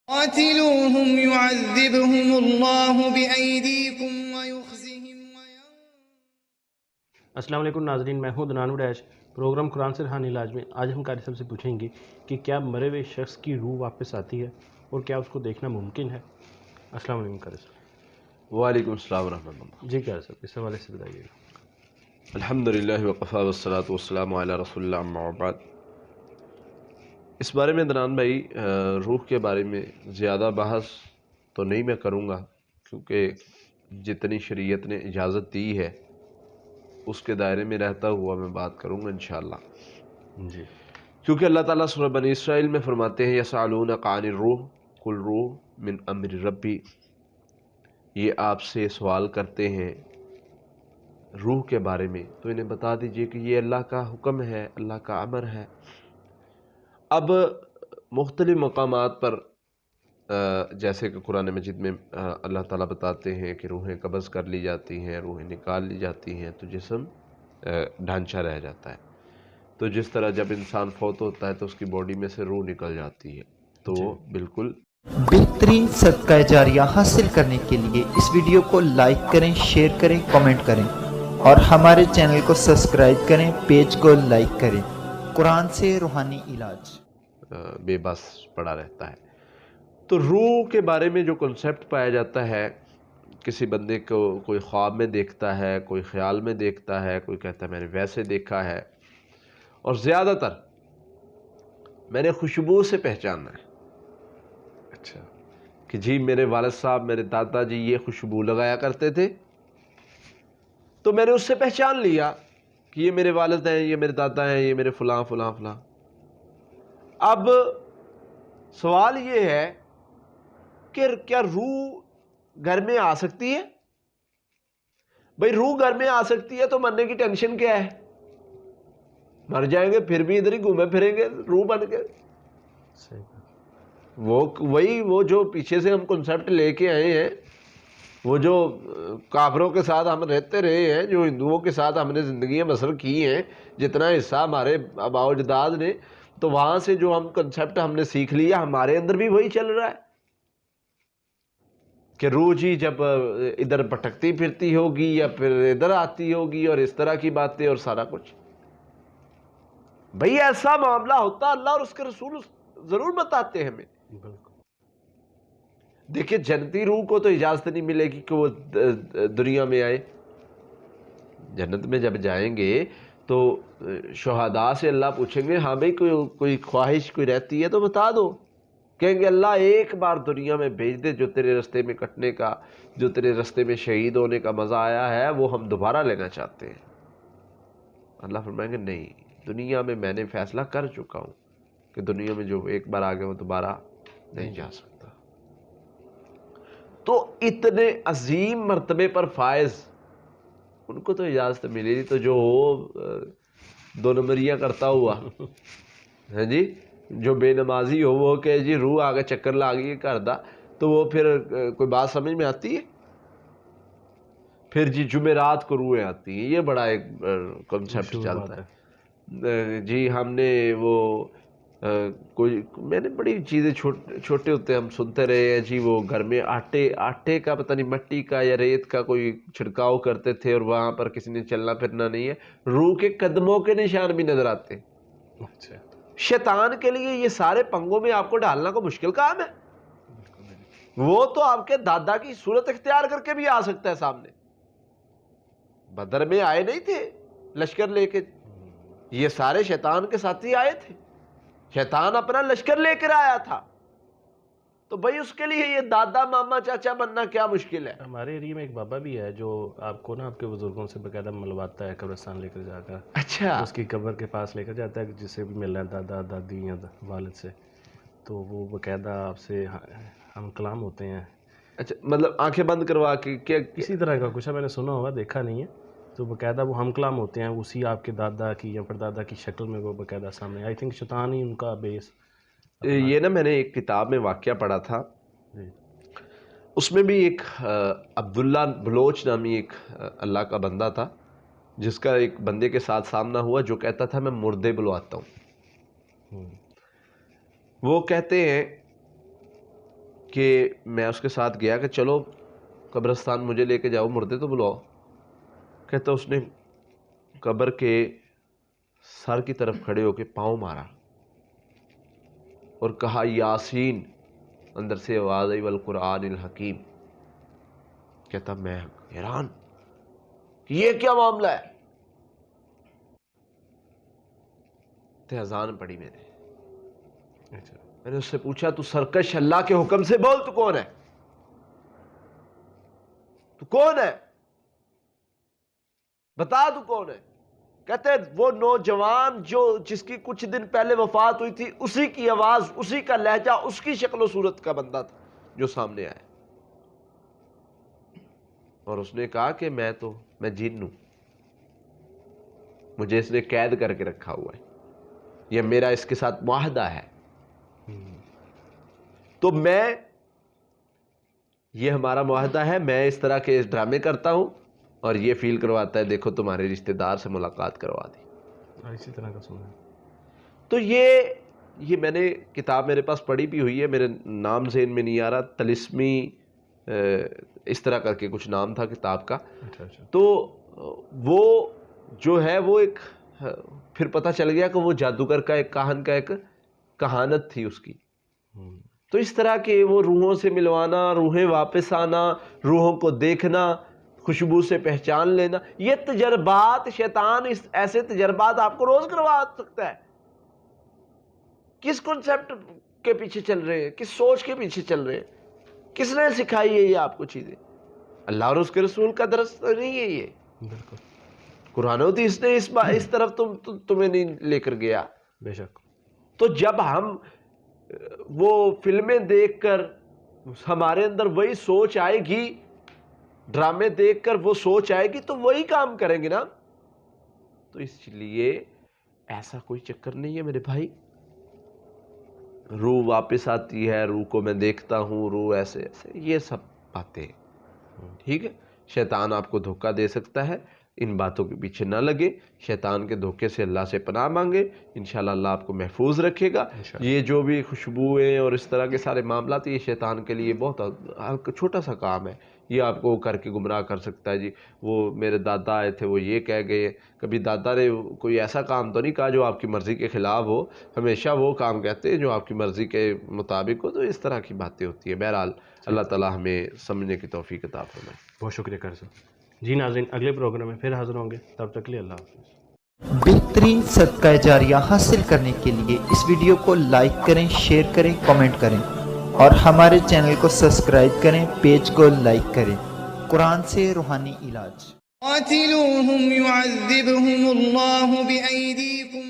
قاتلوهم يعذبهم الله بأيديكم ويخزهم السلام علیکم ناظرین، میں ہوں دنان وڈیش۔ پروگرام قرآن سے روحانی علاج میں آج ہم قاری صاحب سے پوچھیں گے کہ کیا مرے ہوئے شخص کی روح واپس آتی ہے اور کیا اس کو دیکھنا ممکن ہے۔ السلام علیکم قاری صاحب۔ وعلیکم السلام ورحمۃ اللہ۔ جی قاری صاحب، اس حوالے سے بتائیے گا۔ الحمدللہ وقفا والصلاة والسلام علی رسول اللہ اما بعد۔ اس بارے میں دنان بھائی، روح کے بارے میں زیادہ بحث تو نہیں میں کروں گا، کیونکہ جتنی شریعت نے اجازت دی ہے اس کے دائرے میں رہتا ہوا میں بات کروں گا انشاءاللہ۔ جی، کیونکہ اللہ تعالیٰ سورہ بنی اسرائیل میں فرماتے ہیں یسألونک عن الروح قل روح من امر ربی، یہ آپ سے سوال کرتے ہیں روح کے بارے میں، تو انہیں بتا دیجئے کہ یہ اللہ کا حکم ہے، اللہ کا امر ہے۔ اب مختلف مقامات پر جیسے کہ قرآن مجید میں اللہ تعالیٰ بتاتے ہیں کہ روحیں قبض کر لی جاتی ہیں، روحیں نکال لی جاتی ہیں تو جسم ڈھانچہ رہ جاتا ہے۔ تو جس طرح جب انسان فوت ہوتا ہے تو اس کی باڈی میں سے روح نکل جاتی ہے، تو وہ بالکل بہترین صدقہ جاریہ حاصل کرنے کے لیے اس ویڈیو کو لائک کریں، شیئر کریں، کمنٹ کریں اور ہمارے چینل کو سبسکرائب کریں، پیج کو لائک کریں۔ قرآن سے روحانی علاج بے بس پڑا رہتا ہے۔ تو روح کے بارے میں جو کنسیپٹ پایا جاتا ہے، کسی بندے کو کوئی خواب میں دیکھتا ہے، کوئی خیال میں دیکھتا ہے، کوئی کہتا ہے میں نے ویسے دیکھا ہے، اور زیادہ تر میں نے خوشبو سے پہچاننا ہے۔ اچھا، کہ جی میرے والد صاحب، میرے دادا جی یہ خوشبو لگایا کرتے تھے، تو میں نے اس سے پہچان لیا کہ یہ میرے والد ہیں، یہ میرے دادا ہیں، یہ میرے فلاں فلاں فلاں۔ اب سوال یہ ہے کہ کیا روح گھر میں آ سکتی ہے؟ بھئی روح گھر میں آ سکتی ہے تو مرنے کی ٹینشن کیا ہے؟ مر جائیں گے پھر بھی ادھر ہی گھومے پھریں گے روح بن کے۔ وہ جو پیچھے سے ہم کنسیپٹ لے کے آئے ہیں، وہ جو کافروں کے ساتھ ہم رہتے رہے ہیں، جو ہندوؤں کے ساتھ ہم نے زندگیاں بسر کی ہیں، جتنا حصہ ہمارے آباء و اجداد نے، تو وہاں سے جو ہم کنسیپٹ ہم نے سیکھ لیا، ہمارے اندر بھی وہی چل رہا ہے کہ روح جی جب ادھر بھٹکتی پھرتی ہوگی یا پھر ادھر آتی ہوگی اور اس طرح کی باتیں اور سارا کچھ۔ بھئی ایسا معاملہ ہوتا اللہ اور اس کے رسول ضرور بتاتے ہیں ہمیں۔ دیکھیں جنتی روح کو تو اجازت نہیں ملے گی کہ وہ دنیا میں آئے۔ جنت میں جب جائیں گے تو شہداء سے اللہ پوچھیں گے ہاں بھئی کوئی خواہش کوئی رہتی ہے تو بتا دو۔ کہیں گے اللہ ایک بار دنیا میں بھیج دے، جو تیرے رستے میں کٹنے کا، جو تیرے رستے میں شہید ہونے کا مزہ آیا ہے وہ ہم دوبارہ لینا چاہتے ہیں۔ اللہ فرمائیں گے نہیں، دنیا میں میں نے فیصلہ کر چکا ہوں کہ دنیا میں جو ایک بار آگے وہ دوبارہ نہیں جا سکتا۔ تو اتنے عظیم مرتبے پر فائز ان کو تو اجازت ملے گی، تو جو دو نمبریاں کرتا ہوا ہے جی، جو بے نمازی ہو وہ کہ جی روح آگے چکر لاگی کر دا، تو وہ پھر کوئی بات سمجھ میں آتی ہے؟ پھر جی جمعرات کو روحیں آتی ہیں، یہ بڑا ایک کنسیپٹ چلتا ہے جی۔ ہم نے وہ کوئی میں نے بڑی چیزیں چھوٹے ہوتے ہم سنتے رہے ہیں جی، وہ گھر میں آٹے کا پتہ نہیں مٹی کا یا ریت کا کوئی چھڑکاؤ کرتے تھے اور وہاں پر کسی نے چلنا پھرنا نہیں ہے، روح کے قدموں کے نشان بھی نظر آتے ہیں۔ اچھا، شیطان کے لیے یہ سارے پنگوں میں آپ کو ڈالنا کو مشکل کام ہے۔ وہ تو آپ کے دادا کی صورت اختیار کر کے بھی آ سکتا ہے سامنے۔ بدر میں آئے نہیں تھے لشکر لے کے، یہ سارے شیطان کے ساتھی آئے تھے، شیطان اپنا لشکر لے کر آیا تھا، تو بھئی اس کے لیے یہ دادا ماما چاچا بننا کیا مشکل ہے؟ ہمارے ایریا میں ایک بابا بھی ہے جو آپ کو نا آپ کے بزرگوں سے باقاعدہ ملواتا ہے، قبرستان لے کر جا کر، اچھا، اس کی قبر کے پاس لے کر جاتا ہے جسے بھی ملنا ہے دادا دادی یا والد سے، تو وہ باقاعدہ آپ سے ہم کلام ہوتے ہیں۔ اچھا، مطلب آنکھیں بند کروا کے کیا اسی طرح کا کچھ ہے، میں نے سنا ہوا، دیکھا نہیں ہے، تو باقاعدہ وہ ہم کلام ہوتے ہیں اسی آپ کے دادا کی یا پردادا کی شکل میں، وہ باقاعدہ سامنے، آئی تھنک شیطان ہی ان کا بیس۔ یہ نا میں نے ایک کتاب میں واقعہ پڑھا تھا، اس میں بھی ایک عبداللہ بلوچ نامی ایک اللہ کا بندہ تھا، جس کا ایک بندے کے ساتھ سامنا ہوا جو کہتا تھا میں مردے بلواتا ہوں۔ وہ کہتے ہیں کہ میں اس کے ساتھ گیا کہ چلو قبرستان مجھے لے کے جاؤ، مردے تو بلاؤ. کہتا اس نے قبر کے سر کی طرف کھڑے ہو کے پاؤں مارا اور کہا یاسین. اندر سے آواز آئی والقرآن الحکیم. کہتا میں حیران کہ یہ کیا معاملہ ہے. تو اذان پڑھی میں نے. اچھا. میں نے اس سے پوچھا تو سرکش اللہ کے حکم سے بول، تو کون ہے؟ تو کون ہے؟ بتا تو کون ہے؟ کہتے ہیں وہ نوجوان جس کی کچھ دن پہلے وفات ہوئی تھی، اسی کی آواز، اسی کا لہجہ، اس کی شکل و صورت کا بندہ تھا جو سامنے آیا. اور اس نے کہا کہ میں جن ہوں، مجھے اس نے قید کر کے رکھا ہوا ہے، یہ میرا اس کے ساتھ معاہدہ ہے. تو یہ ہمارا معاہدہ ہے، میں اس طرح کے ڈرامے کرتا ہوں اور یہ فیل کرواتا ہے دیکھو تمہارے رشتہ دار سے ملاقات کروا دی. اسی طرح کا سنا ہے. تو یہ میں نے کتاب میرے پاس پڑھی بھی ہوئی ہے، میرے نام ذہن میں نہیں آ رہا، طلسمی اس طرح کر کے کچھ نام تھا کتاب کا. تو وہ جو ہے وہ ایک پھر پتہ چل گیا کہ وہ جادوگر کا ایک کاہن کا ایک کہانت تھی اس کی. تو اس طرح کے وہ روحوں سے ملوانا، روحیں واپس آنا، روحوں کو دیکھنا، خوشبو سے پہچان لینا، یہ تجربات شیطان ایسے تجربات آپ کو روز کروا سکتا ہے. کس کنسپٹ کے پیچھے چل رہے ہیں، کس سوچ کے پیچھے چل رہے ہیں، کس نے سکھائی ہے یہ آپ کو چیزیں؟ اللہ اور اس کے رسول کا درس نہیں ہے یہ. بالکل. قرآن و حدیث نے اس طرف تمہیں نہیں لے کر گیا. بے شک. تو جب ہم وہ فلمیں دیکھ کر ہمارے اندر وہی سوچ آئے گی، ڈرامے دیکھ کر وہ سوچ آئے گی تو وہی کام کریں گے نا. تو اس لیے ایسا کوئی چکر نہیں ہے میرے بھائی. روح واپس آتی ہے، روح کو میں دیکھتا ہوں، روح ایسے یہ سب باتیں ٹھیک ہے. شیطان آپ کو دھوکہ دے سکتا ہے، ان باتوں کے پیچھے نہ لگے، شیطان کے دھوکے سے اللہ سے پناہ مانگے، انشاءاللہ اللہ آپ کو محفوظ رکھے گا. یہ جو بھی خوشبوئیں اور اس طرح کے سارے معاملات، یہ شیطان کے لیے بہت چھوٹا سا کام ہے. یہ آپ کو کر کے گمراہ کر سکتا ہے. جی وہ میرے دادا آئے تھے، وہ یہ کہہ گئے. کبھی دادا نے کوئی ایسا کام تو نہیں کہا جو آپ کی مرضی کے خلاف ہو، ہمیشہ وہ کام کہتے ہیں جو آپ کی مرضی کے مطابق ہو. تو اس طرح کی باتیں ہوتی ہیں. بہرحال اللہ تعالی ہمیں سمجھنے کی توفیق عطا فرمائے. بہت شکریہ قاری صاحب. جی ناظرین، اگلے پروگرام میں پھر حاضر ہوں گے، تب تک کے لیے اللہ حافظ. بہترین صدقہ جاریہ حاصل کرنے کے لیے اس ویڈیو کو لائک کریں، شیئر کریں، کمنٹ کریں اور ہمارے چینل کو سبسکرائب کریں، پیج کو لائک کریں. قرآن سے روحانی علاج. قاتلوهم يعذبهم الله بأيديكم